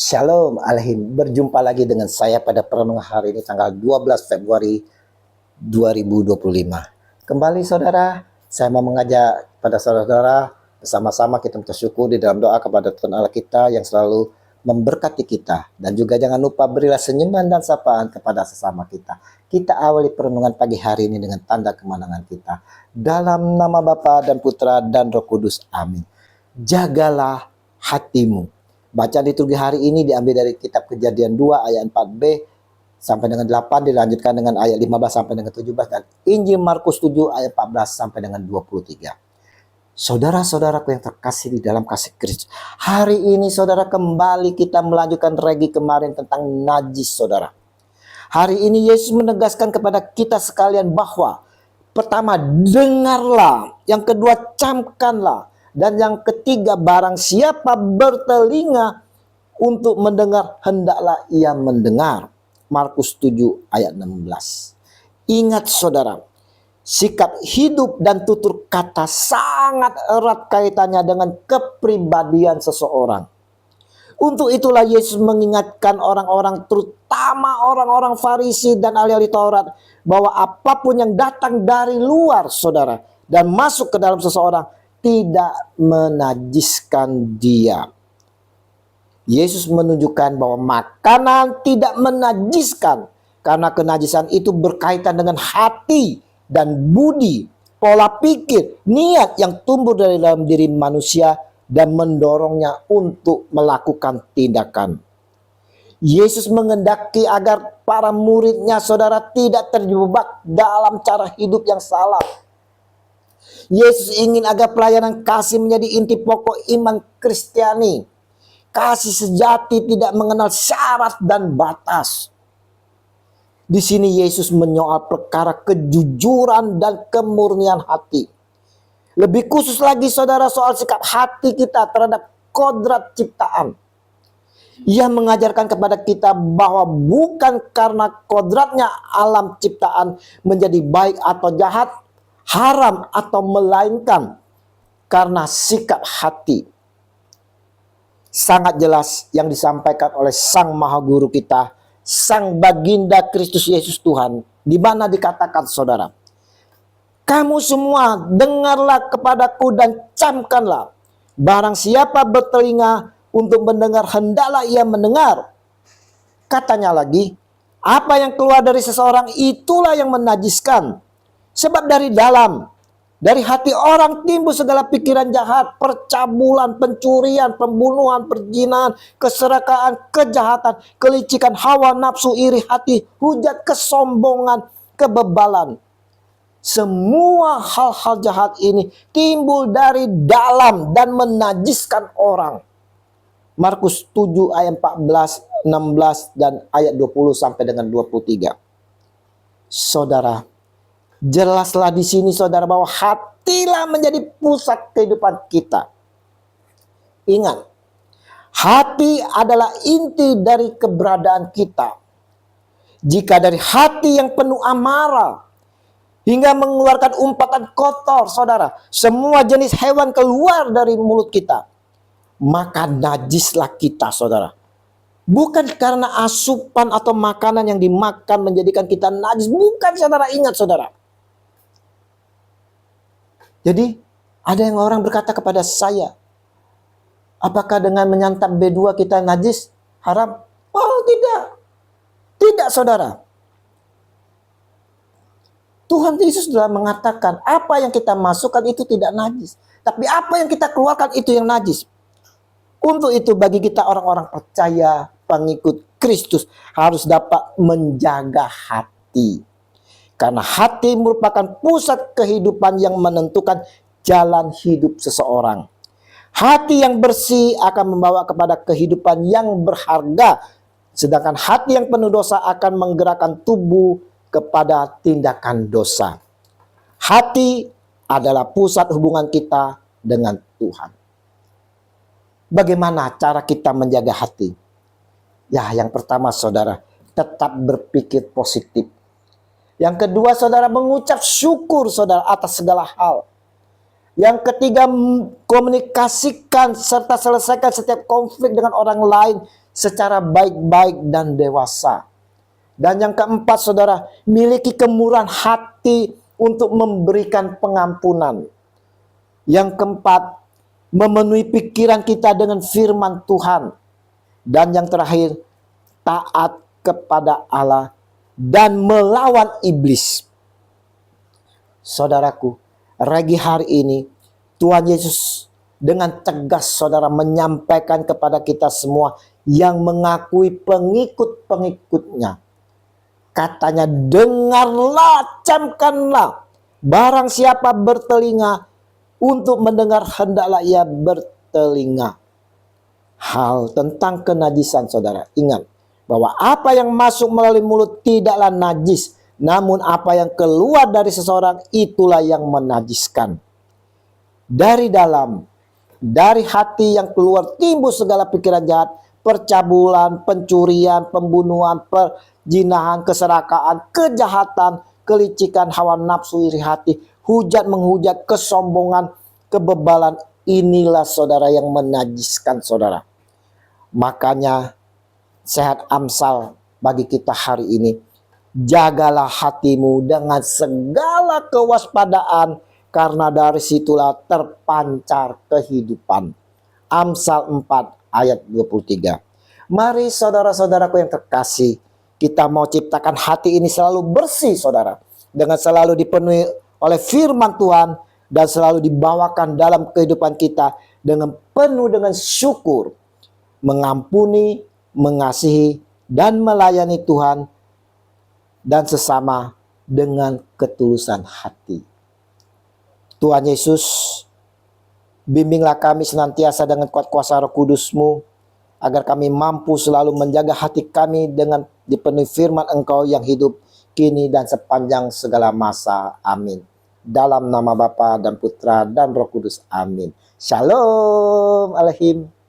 Shalom Alaikum, berjumpa lagi dengan saya pada perenungan hari ini tanggal 12 Februari 2025. Kembali saudara, saya mau mengajak pada saudara bersama-sama kita bersyukur di dalam doa kepada Tuhan Allah kita yang selalu memberkati kita. Dan juga jangan lupa berilah senyuman dan sapaan kepada sesama kita. Kita awali perenungan pagi hari ini dengan tanda kemenangan kita. Dalam nama Bapa dan Putra dan Roh Kudus, amin. Jagalah hatimu. Bacaan liturgi hari ini diambil dari kitab Kejadian 2 ayat 4b sampai dengan 8, dilanjutkan dengan ayat 15 sampai dengan 17, dan Injil Markus 7 ayat 14 sampai dengan 23. Saudara-saudaraku yang terkasih di dalam kasih Kristus, hari ini saudara kembali kita melanjutkan regi kemarin tentang najis saudara. Hari ini Yesus menegaskan kepada kita sekalian bahwa pertama, dengarlah, yang kedua, camkanlah, dan yang ketiga, barang siapa bertelinga untuk mendengar, hendaklah ia mendengar. Markus 7 ayat 16. Ingat saudara, sikap hidup dan tutur kata sangat erat kaitannya dengan kepribadian seseorang. Untuk itulah Yesus mengingatkan orang-orang, terutama orang-orang Farisi dan ahli-ahli Taurat, bahwa apapun yang datang dari luar saudara dan masuk ke dalam seseorang tidak menajiskan dia. Yesus menunjukkan bahwa makanan tidak menajiskan, karena kenajisan itu berkaitan dengan hati dan budi, pola pikir, niat yang tumbuh dari dalam diri manusia dan mendorongnya untuk melakukan tindakan. Yesus menghendaki agar para muridnya saudara tidak terjebak dalam cara hidup yang salah. Yesus ingin agar pelayanan kasih menjadi inti pokok iman Kristiani. Kasih sejati tidak mengenal syarat dan batas. Di sini Yesus menyoal perkara kejujuran dan kemurnian hati. Lebih khusus lagi saudara soal sikap hati kita terhadap kodrat ciptaan. Ia mengajarkan kepada kita bahwa bukan karena kodratnya alam ciptaan menjadi baik atau jahat, haram atau melainkan karena sikap hati. Sangat jelas yang disampaikan oleh Sang Maha Guru kita, Sang Baginda Kristus Yesus Tuhan, di mana dikatakan saudara, kamu semua dengarlah kepadaku dan camkanlah, barang siapa bertelinga untuk mendengar, hendaklah ia mendengar. Katanya lagi, apa yang keluar dari seseorang itulah yang menajiskan. Sebab dari dalam, dari hati orang timbul segala pikiran jahat, percabulan, pencurian, pembunuhan, perzinahan, keserakahan, kejahatan, kelicikan, hawa nafsu, iri hati, hujat, kesombongan, kebebalan. Semua hal-hal jahat ini timbul dari dalam dan menajiskan orang. Markus 7 ayat 14, 16 dan ayat 20 sampai dengan 23. Saudara, jelaslah di sini saudara bahwa hatilah menjadi pusat kehidupan kita. Ingat, hati adalah inti dari keberadaan kita. Jika dari hati yang penuh amarah hingga mengeluarkan umpatan kotor saudara, semua jenis hewan keluar dari mulut kita, maka najislah kita saudara. Bukan karena asupan atau makanan yang dimakan menjadikan kita najis. Bukan saudara, ingat saudara. Jadi ada yang orang berkata kepada saya, apakah dengan menyantap B2 kita najis? Haram? Oh tidak. Tidak saudara. Tuhan Yesus sudah mengatakan apa yang kita masukkan itu tidak najis. Tapi apa yang kita keluarkan itu yang najis. Untuk itu bagi kita orang-orang percaya, pengikut Kristus harus dapat menjaga hati. Karena hati merupakan pusat kehidupan yang menentukan jalan hidup seseorang. Hati yang bersih akan membawa kepada kehidupan yang berharga. Sedangkan hati yang penuh dosa akan menggerakkan tubuh kepada tindakan dosa. Hati adalah pusat hubungan kita dengan Tuhan. Bagaimana cara kita menjaga hati? Ya, yang pertama saudara, tetap berpikir positif. Yang kedua saudara, mengucap syukur saudara atas segala hal. Yang ketiga, komunikasikan serta selesaikan setiap konflik dengan orang lain secara baik-baik dan dewasa. Dan yang keempat, saudara, miliki kemurahan hati untuk memberikan pengampunan. Yang keempat, memenuhi pikiran kita dengan firman Tuhan. Dan yang terakhir, taat kepada Allah dan melawan iblis. Saudaraku, pagi hari ini Tuhan Yesus dengan tegas, saudara, menyampaikan kepada kita semua yang mengakui pengikut-pengikutnya. Katanya, dengarlah, camkanlah. Barang siapa bertelinga untuk mendengar, hendaklah ia bertelinga. Hal tentang kenajisan, saudara. Ingat bahwa apa yang masuk melalui mulut tidaklah najis, namun apa yang keluar dari seseorang itulah yang menajiskan. Dari dalam, dari hati yang keluar timbul segala pikiran jahat, percabulan, pencurian, pembunuhan, perjinahan, keserakaan, kejahatan, kelicikan, hawa nafsu, iri hati, hujat menghujat, kesombongan, kebebalan. Inilah, saudara, yang menajiskan, saudara. Makanya sehat Amsal bagi kita hari ini. Jagalah hatimu dengan segala kewaspadaan, karena dari situlah terpancar kehidupan. Amsal 4 ayat 23. Mari saudara-saudaraku yang terkasih, kita mau ciptakan hati ini selalu bersih, saudara. Dengan selalu dipenuhi oleh firman Tuhan dan selalu dibawakan dalam kehidupan kita dengan penuh dengan syukur. Mengampuni, mengasihi, dan melayani Tuhan dan sesama dengan ketulusan hati. Tuhan Yesus, bimbinglah kami senantiasa dengan kuat kuasa Roh Kudus-Mu, agar kami mampu selalu menjaga hati kami dengan dipenuhi firman Engkau yang hidup kini dan sepanjang segala masa. Amin. Dalam nama Bapa dan Putra dan Roh Kudus. Amin. Shalom Alehim.